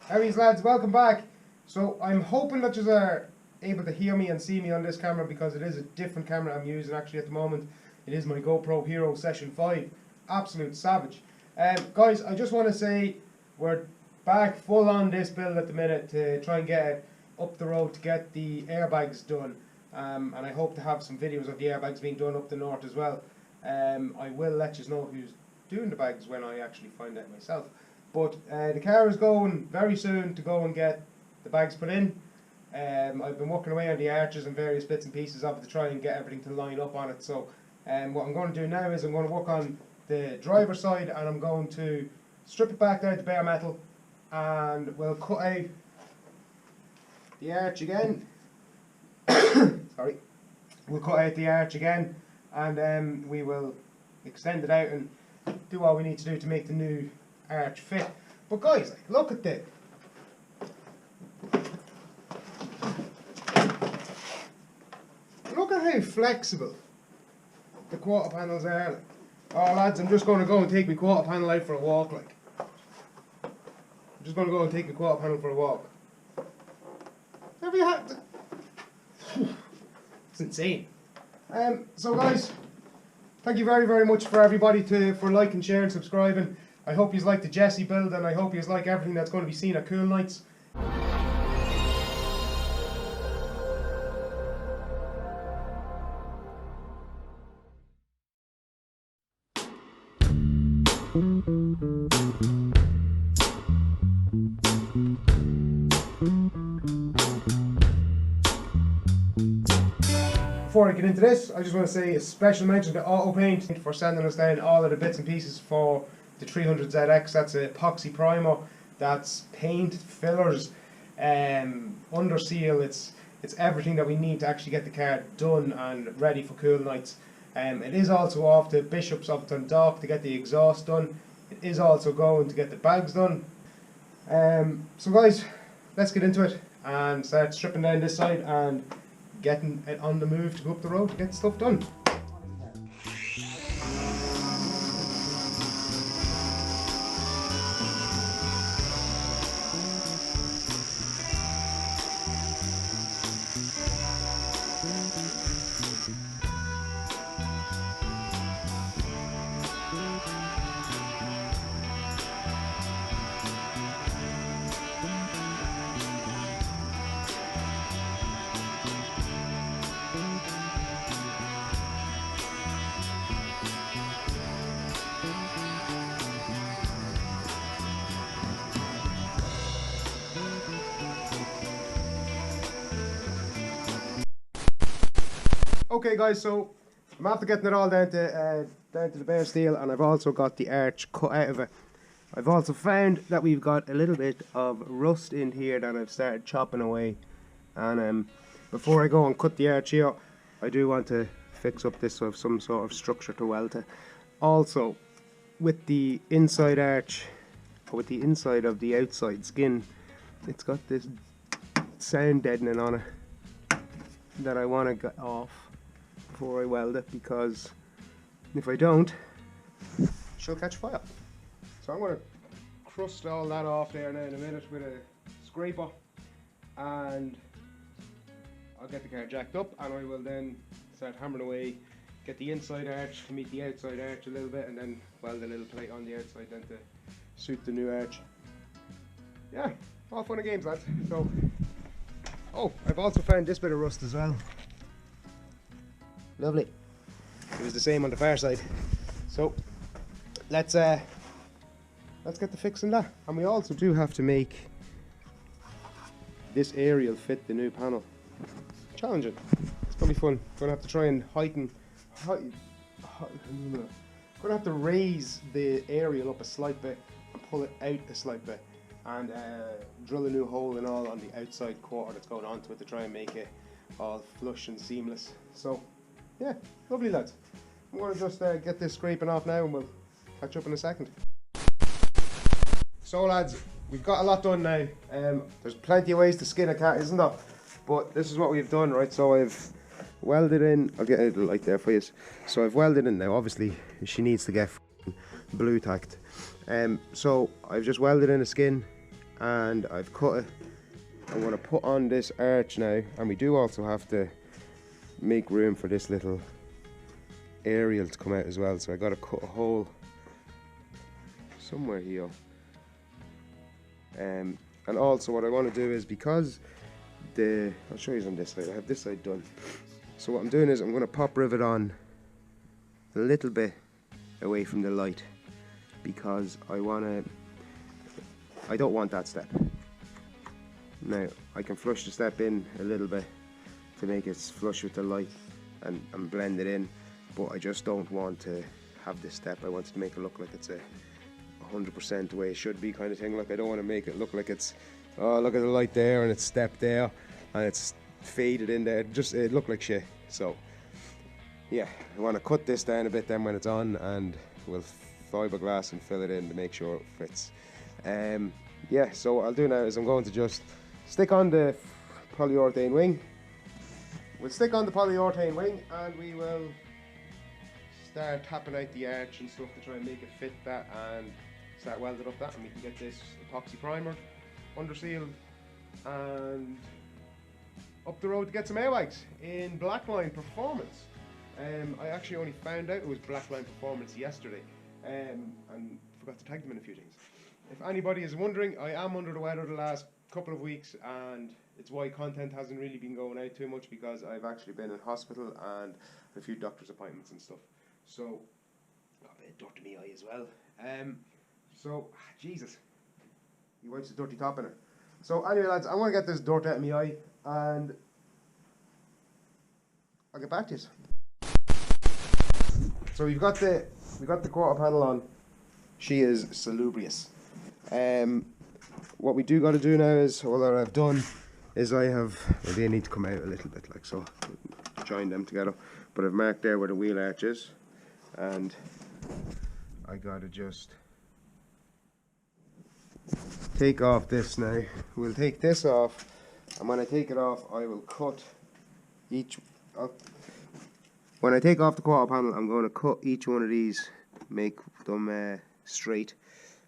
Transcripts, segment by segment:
How's lads, welcome back. So I'm hoping that you are able to hear me and see me on this camera, because it is a different camera I'm using actually at the moment. It is my GoPro Hero Session 5. Absolute savage. Guys, I just want to say we're back full on this build at the minute to try and get it up the road to get the airbags done. And I hope to have some videos of the airbags being done up the north as well. I will let you know who's doing the bags when I actually find out myself. But the car is going very soon to go and get the bags put in. I've been working away on the arches and various bits and pieces of it to try and get everything to line up on it. So what I'm going to do now is I'm going to work on the driver's side, and I'm going to strip it back down to bare metal, and we'll cut out the arch again. Sorry. We'll cut out the arch again, and then we will extend it out and do what we need to do to make the new arch fit. But guys, like, look at this. Look at how flexible the quarter panels are. Like, oh lads, I'm just going to go and take my quarter panel out for a walk. Like, I'm just going to go and take the quarter panel for a walk. Have you had? It's insane. So guys, thank you very, very much for everybody for liking, sharing, subscribing. I hope you like the Jesse build, and I hope you like everything that's going to be seen at CoolNights. Before I get into this, I just want to say a special mention to Auto Paint for sending us down all of the bits and pieces for the 300ZX. That's an epoxy primer, that's paint, fillers, under seal. It's everything that we need to actually get the car done and ready for CoolNights. It is also off to Bishop's up on Dock to get the exhaust done. It is also going to get the bags done. So guys, let's get into it and start stripping down this side and getting it on the move to go up the road to get stuff done. Okay guys, so I'm after getting it all down to the bare steel, and I've also got the arch cut out of it. I've also found that we've got a little bit of rust in here that I've started chopping away, and before I go and cut the arch here, I do want to fix up this so I have some sort of structure to weld to. Also, with the inside arch, or with the inside of the outside skin, it's got this sound deadening on it that I want to get off before I weld it, because if I don't, she'll catch fire. So I'm going to crust all that off there now in a minute with a scraper, and I'll get the car jacked up, and I will then start hammering away, get the inside arch to meet the outside arch a little bit, and then weld a little plate on the outside then to suit the new arch. Yeah, all fun and games, lads. So, oh, I've also found this bit of rust as well. Lovely. It was the same on the far side. So let's get the fixing that. And we also do have to make this aerial fit the new panel. Challenging. It's gonna be fun. Gonna have to try and gonna have to raise the aerial up a slight bit and pull it out a slight bit, and drill a new hole and all on the outside quarter that's going onto it to try and make it all flush and seamless. So yeah, lovely lads. I'm going to just get this scraping off now, and we'll catch up in a second. So lads, we've got a lot done now. There's plenty of ways to skin a cat, isn't there? But this is what we've done, right? So I've welded in, I'll get a little light there for you. So I've welded in now, obviously she needs to get blue tacked. So I've just welded in a skin and I've cut it. I want to put on this arch now, and we do also have to make room for this little aerial to come out as well, so I got to cut a hole somewhere here. And also what I want to do is, because I'll show you on this side, I have this side done. So what I'm doing is I'm going to pop rivet on a little bit away from the light, because I don't want that step. Now I can flush the step in a little bit to make it flush with the light and blend it in, but I just don't want to have this step. I want to make it look like it's 100% the way it should be, kind of thing. Like, I don't want to make it look like it's, oh, look at the light there and it's stepped there and it's faded in there. It looked like shit. So yeah, I want to cut this down a bit then when it's on, and we'll fiberglass and fill it in to make sure it fits. Yeah, so what I'll do now is I'm going to just stick on the polyurethane wing. We'll stick on the polyurethane wing and we will start tapping out the arch and stuff to try and make it fit that, and start welding up that, and we can get this epoxy primered, under sealed, and up the road to get some airbags in Blackline Performance. I actually only found out it was Blackline Performance yesterday, and forgot to tag them in a few things. If anybody is wondering, I am under the weather the last couple of weeks, and it's why content hasn't really been going out too much, because I've actually been in hospital and a few doctor's appointments and stuff. So, got a bit of dirt in my eye as well. Jesus, he wipes the dirty top in it. So anyway lads, I'm going to get this dirt out of my eye, and I'll get back to you. So we got the quarter panel on. She is salubrious. What we do got to do now is, all that I've done is well, they need to come out a little bit, like so, join them together. But I've marked there where the wheel arch is, and I gotta just take off this now. We'll take this off, and when I take it off, I will cut each. When I take off the quarter panel, I'm going to cut each one of these, make them straight,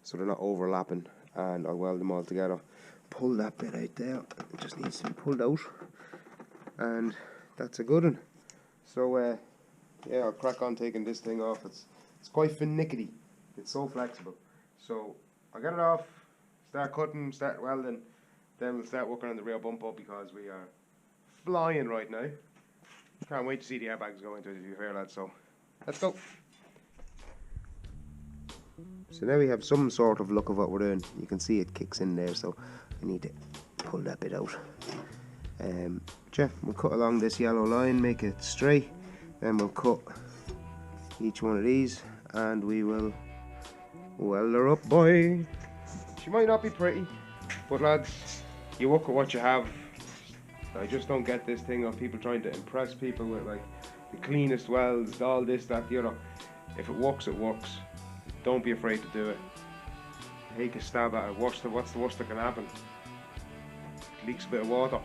so they're not overlapping, and I'll weld them all together. Pull that bit out there, it just needs to be pulled out, and that's a good one. So yeah, I'll crack on taking this thing off. It's quite finicky, it's so flexible. So I'll get it off, start cutting, start welding, then we'll start working on the rear bumper, because we are flying right now. Can't wait to see the airbags go into it, if you hear that. So let's go. So now we have some sort of look of what we're doing. You can see it kicks in there, so I need to pull that bit out. Yeah, we'll cut along this yellow line, make it straight, then we'll cut each one of these, and we will weld her up, boy. She might not be pretty, but lads, you work with what you have. I just don't get this thing of people trying to impress people with like the cleanest welds, all this, that, the other. If it works, it works. Don't be afraid to do it. Take a stab at it. What's the worst that can happen? It leaks a bit of water.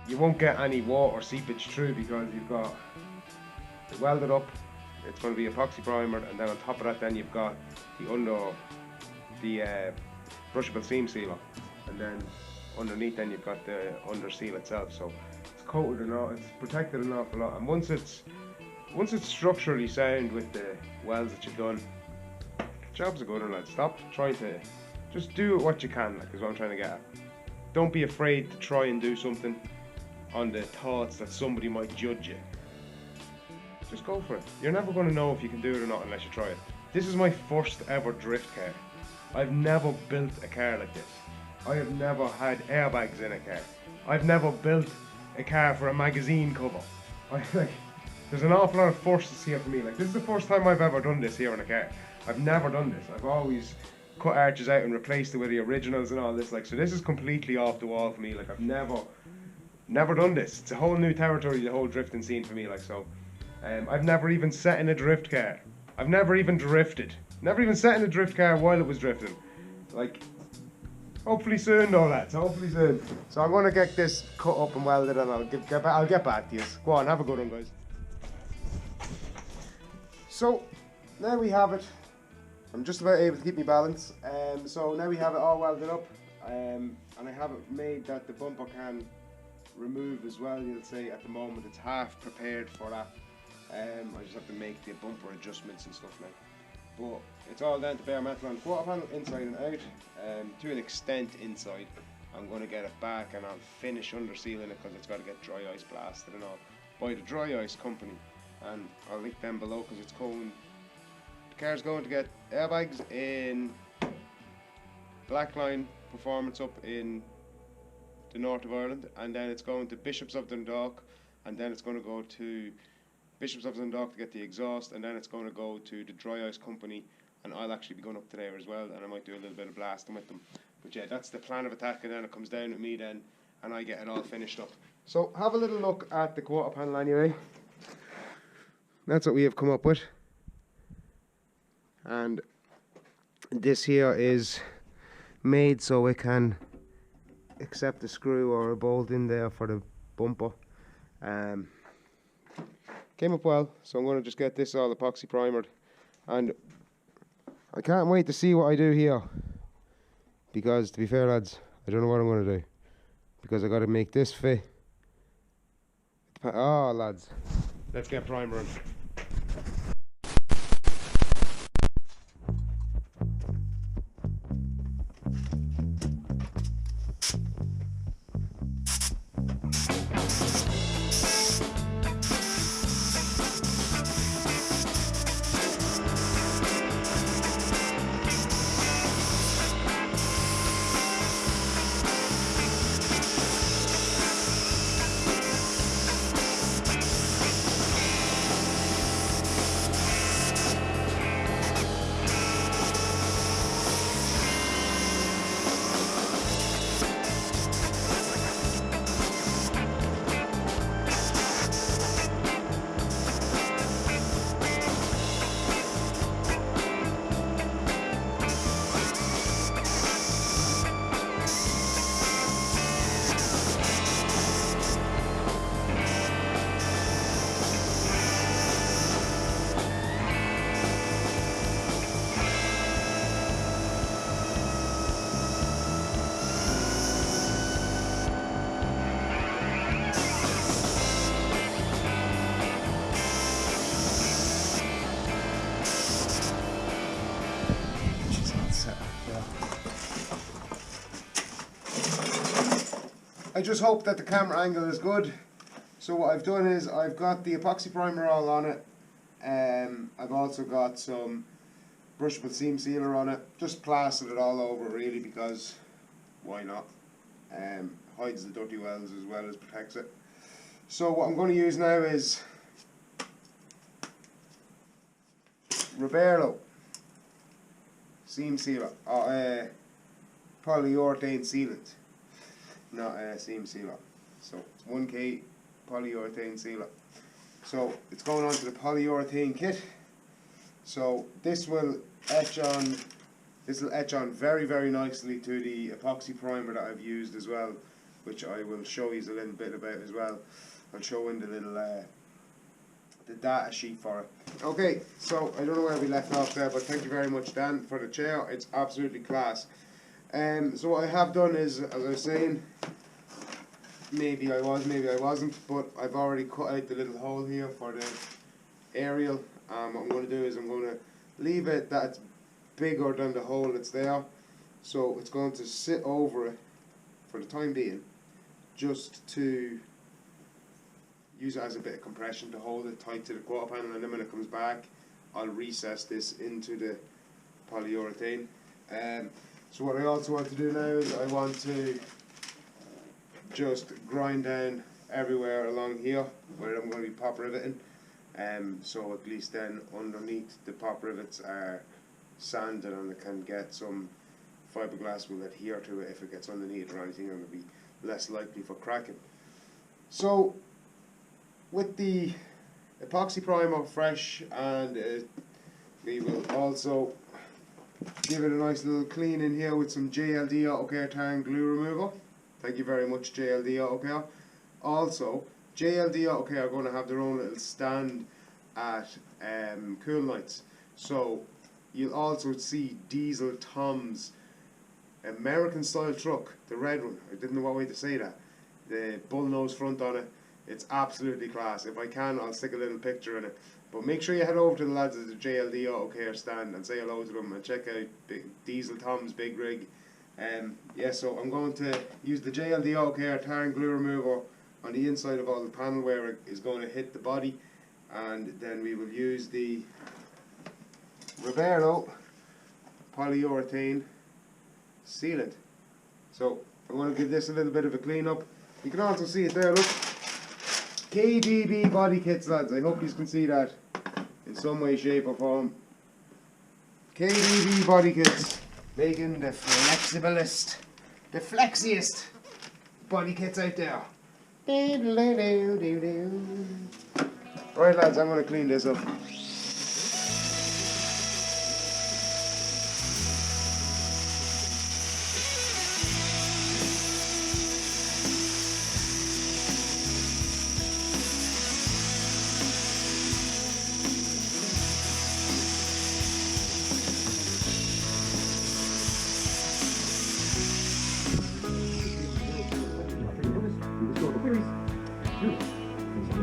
You won't get any water seepage through, because you've got it welded up. It's going to be epoxy primered, and then on top of that, then you've got the brushable seam sealer, and then underneath then you've got the under seal itself. So it's coated enough, it's protected an awful lot, and once it's structurally sound with the welds that you've done, the job's a good one, lads. Stop trying to, just do what you can, like, is what I'm trying to get at. Don't be afraid to try and do something on the thoughts that somebody might judge you. Just go for it. You're never going to know if you can do it or not unless you try it. This is my first ever drift car. I've never built a car like this. I have never had airbags in a car. I've never built a car for a magazine cover. There's an awful lot of firsts here for me. Like, this is the first time I've ever done this here in a car. I've never done this. I've always cut arches out and replaced it with the originals and all this. Like, so this is completely off the wall for me. Like, I've never done this. It's a whole new territory, the whole drifting scene for me. Like, so I've never even sat in a drift car. I've never even drifted. Never even sat in a drift car while it was drifting. Like, hopefully soon though, lads, hopefully soon. So I'm going to get this cut up and welded, and I'll get back to you. Go on, have a good one, guys. So, there we have it. I'm just about able to keep my balance. So now we have it all welded up, and I have it made that the bumper can remove as well. You'll see at the moment it's half prepared for that. I just have to make the bumper adjustments and stuff now. But it's all down to bare metal on the quarter panel, inside and out, to an extent inside. I'm going to get it back and I'll finish under sealing it because it's got to get dry ice blasted and all by the dry ice company, and I'll link them below because it's going. The car's going to get airbags in Blackline Performance up in the north of Ireland, and then it's going to Bishops of Dundalk, and then it's going to go to Bishops of Dundalk to get the exhaust, and then it's going to go to the dry ice company, and I'll actually be going up to there as well, and I might do a little bit of blasting with them. But yeah, that's the plan of attack, and then it comes down to me then, and I get it all finished up. So have a little look at the quarter panel anyway. That's what we have come up with. And this here is made so it can accept a screw or a bolt in there for the bumper. Came up well, so I'm going to just get this all epoxy primered, and I can't wait to see what I do here, because to be fair lads, I don't know what I'm going to do, because I got to make this fit. Oh lads, let's get primering. I just hope that the camera angle is good. So what I've done is I've got the epoxy primer all on it. I've also got some brushable seam sealer on it. Just plastered it all over really, because why not? Hides the dirty welds as well as protects it. So what I'm going to use now is Roberto seam sealer, polyurethane sealant. Not a seam sealer. So 1K polyurethane sealer. So it's going on to the polyurethane kit. So this will etch on. This will etch on very, very nicely to the epoxy primer that I've used as well, which I will show you a little bit about as well. I'll show in the little the data sheet for it. Okay, so I don't know where we left off there, but thank you very much, Dan, for the chair. It's absolutely class. So what I have done is, as I was saying, maybe I was, maybe I wasn't, but I've already cut out the little hole here for the aerial. What I'm going to do is I'm going to leave it that it's bigger than the hole that's there, so it's going to sit over it for the time being, just to use it as a bit of compression to hold it tight to the quarter panel, and then when it comes back I'll recess this into the polyurethane. So what I also want to do now is I want to just grind down everywhere along here where I'm going to be pop riveting, so at least then underneath the pop rivets are sanded and it can get some fiberglass will adhere to it if it gets underneath or anything, and it'll be less likely for cracking. So with the epoxy primer fresh, and we will also give it a nice little clean in here with some JLD Autocare tar and glue remover. Thank you very much, JLD Autocare. Also, JLD Autocare are going to have their own little stand at CoolNights. So you'll also see diesel Tom's American style truck, the red one. I didn't know what way to say that. The bullnose front on it. It's absolutely class. If I can, I'll stick a little picture in it. But make sure you head over to the lads at the JLD Autocare stand and say hello to them and check out Diesel Tom's big rig. Yeah, so I'm going to use the JLD Autocare tar and glue remover on the inside of all the panel where it is going to hit the body, and then we will use the Rivero polyurethane sealant. So I'm going to give this a little bit of a clean up. You can also see it there, look. KDB Bodykits, lads. I hope you can see that in some way, shape or form. KDB Bodykits, making the flexiblest, the flexiest bodykits out there. Right, lads, I'm going to clean this up.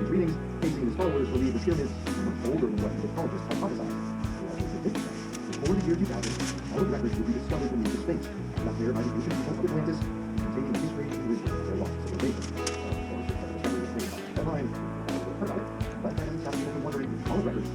Readings facing his followers believe the skin is much older than what anthropologists hypothesized. Before the year 2000, all records will be discovered in outer space, left there by the ancient people of Atlantis, containing the history and wisdom of their lost civilization. Blackline, but fans have been wondering, all records